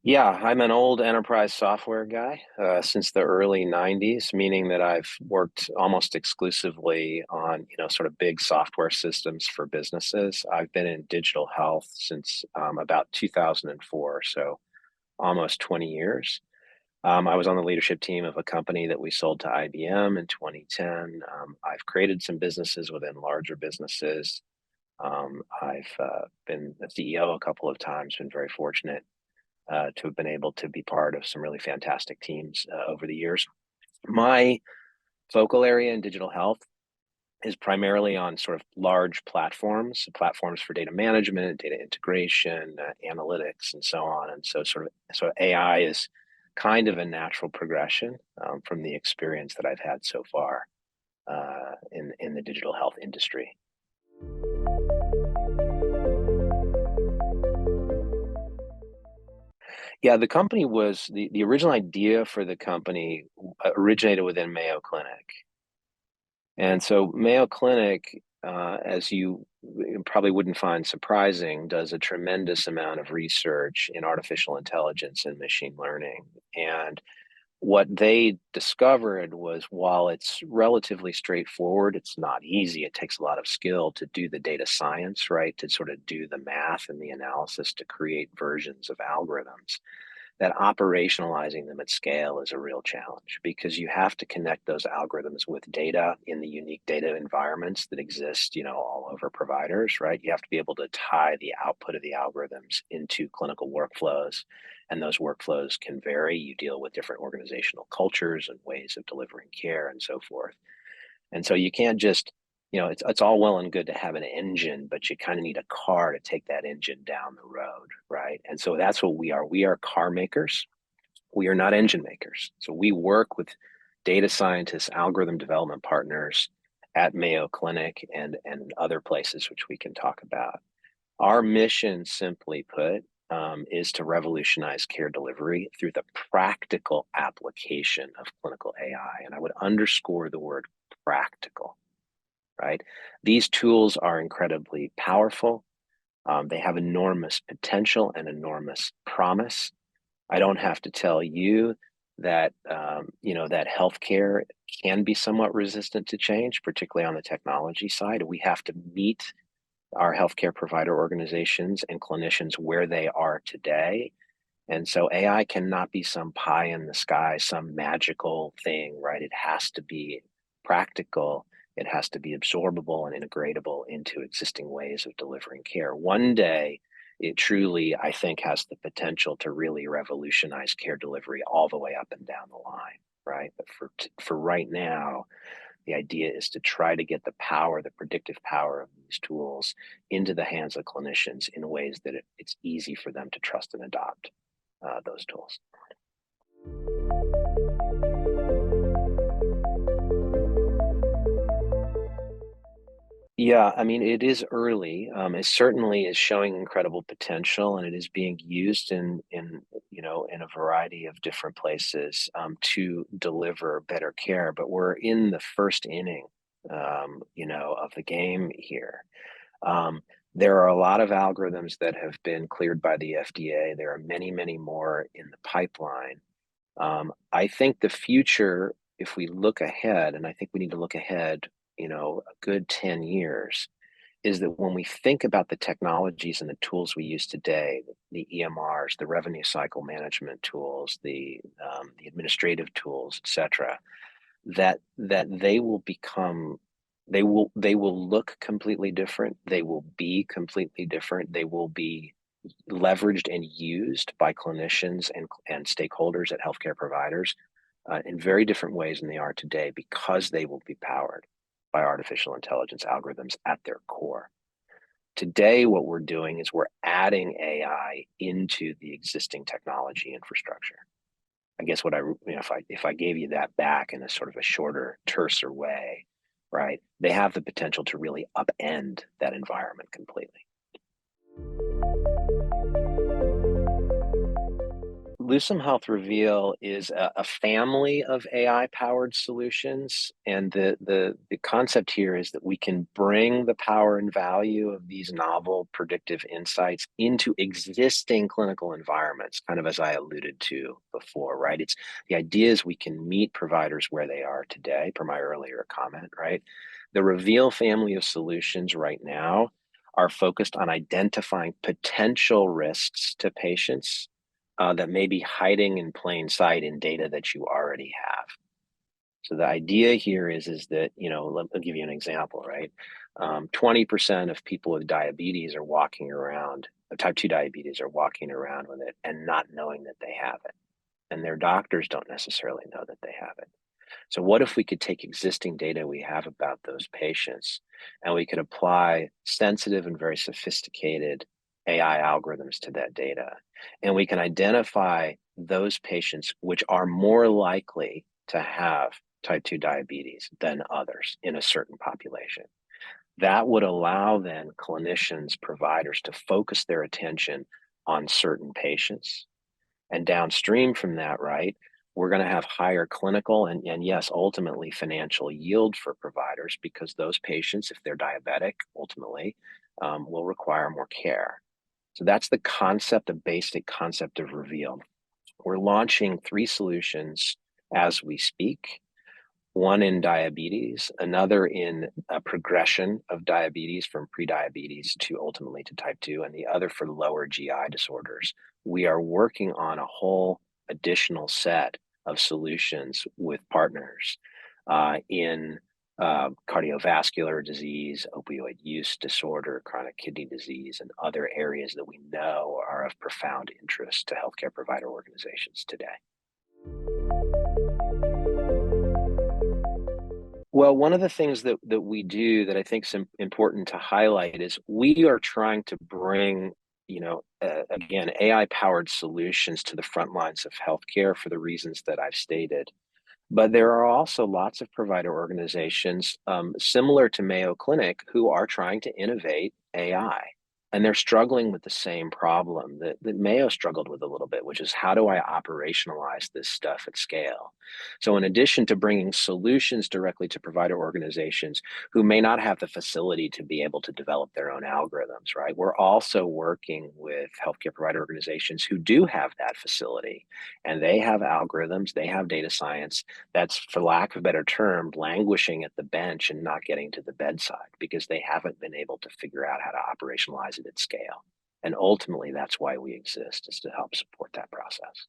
Yeah, I'm an old enterprise software guy since the early 90s, meaning that I've worked almost exclusively on, sort of big software systems for businesses. I've been in digital health since about 2004, so almost 20 years. I was on the leadership team of a company that we sold to IBM in 2010. I've created some businesses within larger businesses. I've been a CEO a couple of times, been very fortunate to have been able to be part of some really fantastic teams over the years. My focal area in digital health is primarily on sort of large platforms for data management, data integration, analytics, and so on. And so AI is kind of a natural progression from the experience that I've had so far in the digital health industry. Yeah, the company was the original idea for the company originated within Mayo Clinic. And so Mayo Clinic, as you probably wouldn't find surprising, does a tremendous amount of research in artificial intelligence and machine learning. And what they discovered was while it's relatively straightforward, it's not easy. It takes a lot of skill to do the data science, right? To sort of do the math and the analysis to create versions of algorithms that operationalizing them at scale is a real challenge because you have to connect those algorithms with data in the unique data environments that exist, all over providers, right? You have to be able to tie the output of the algorithms into clinical workflows, and those workflows can vary. You deal with different organizational cultures and ways of delivering care and so forth. And so you can't just, it's all well and good to have an engine, but you kind of need a car to take that engine down the road, right? And so that's what we are. We are car makers. We are not engine makers. So we work with data scientists, algorithm development partners at Mayo Clinic and other places, which we can talk about. Our mission, simply put, is to revolutionize care delivery through the practical application of clinical AI. And I would underscore the word practical, right? These tools are incredibly powerful. They have enormous potential and enormous promise. I don't have to tell you that that healthcare can be somewhat resistant to change, particularly on the technology side. We have to meet our healthcare provider organizations and clinicians where they are today. And so AI cannot be some pie in the sky, some magical thing, right? It has to be practical. It has to be absorbable and integratable into existing ways of delivering care. One day, it truly, I think, has the potential to really revolutionize care delivery all the way up and down the line, right? But for right now, the idea is to try to get the power, the predictive power of these tools into the hands of clinicians in ways that it's easy for them to trust and adopt those tools. Yeah, I mean, it is early. It certainly is showing incredible potential, and it is being used in a variety of different places to deliver better care. But we're in the first inning, of the game here. Um, there are a lot of algorithms that have been cleared by the FDA. There are many, many more in the pipeline. I think the future, if we look ahead, and I think we need to look ahead, a good 10 years, is that when we think about the technologies and the tools we use today, the EMRs, the revenue cycle management tools, the administrative tools, et cetera, that they will become they will look completely different. They will be completely different. They will be leveraged and used by clinicians and stakeholders at healthcare providers in very different ways than they are today because they will be powered by artificial intelligence algorithms at their core. Today, what we're doing is we're adding AI into the existing technology infrastructure. I guess if I gave you that back in a sort of a shorter, terser way, right? They have the potential to really upend that environment completely. Lucem Health Reveal is a family of AI-powered solutions, and the concept here is that we can bring the power and value of these novel predictive insights into existing clinical environments, kind of as I alluded to before, right? It's the idea is we can meet providers where they are today, per my earlier comment, right? The Reveal family of solutions right now are focused on identifying potential risks to patients that may be hiding in plain sight in data that you already have. So the idea here is that, let me give you an example, right? 20% of people with diabetes are walking around, type 2 diabetes are walking around with it and not knowing that they have it. And their doctors don't necessarily know that they have it. So what if we could take existing data we have about those patients and we could apply sensitive and very sophisticated AI algorithms to that data? And we can identify those patients which are more likely to have type 2 diabetes than others in a certain population. That would allow then clinicians, providers to focus their attention on certain patients, and downstream from that, right, we're going to have higher clinical and yes, ultimately financial yield for providers because those patients, if they're diabetic, ultimately will require more care. So that's the concept, the basic concept of Reveal. We're launching 3 solutions as we speak. One in diabetes, another in a progression of diabetes from prediabetes to ultimately to type 2, and the other for lower GI disorders. We are working on a whole additional set of solutions with partners in cardiovascular disease, opioid use disorder, chronic kidney disease, and other areas that we know are of profound interest to healthcare provider organizations today. Well, one of the things that we do that I think is important to highlight is we are trying to bring, again, AI-powered solutions to the front lines of healthcare for the reasons that I've stated. But there are also lots of provider organizations, similar to Mayo Clinic, who are trying to innovate AI. And they're struggling with the same problem that Mayo struggled with a little bit, which is how do I operationalize this stuff at scale? So in addition to bringing solutions directly to provider organizations who may not have the facility to be able to develop their own algorithms, right? We're also working with healthcare provider organizations who do have that facility, and they have algorithms, they have data science that's, for lack of a better term, languishing at the bench and not getting to the bedside because they haven't been able to figure out how to operationalize it at scale. And ultimately, that's why we exist, is to help support that process.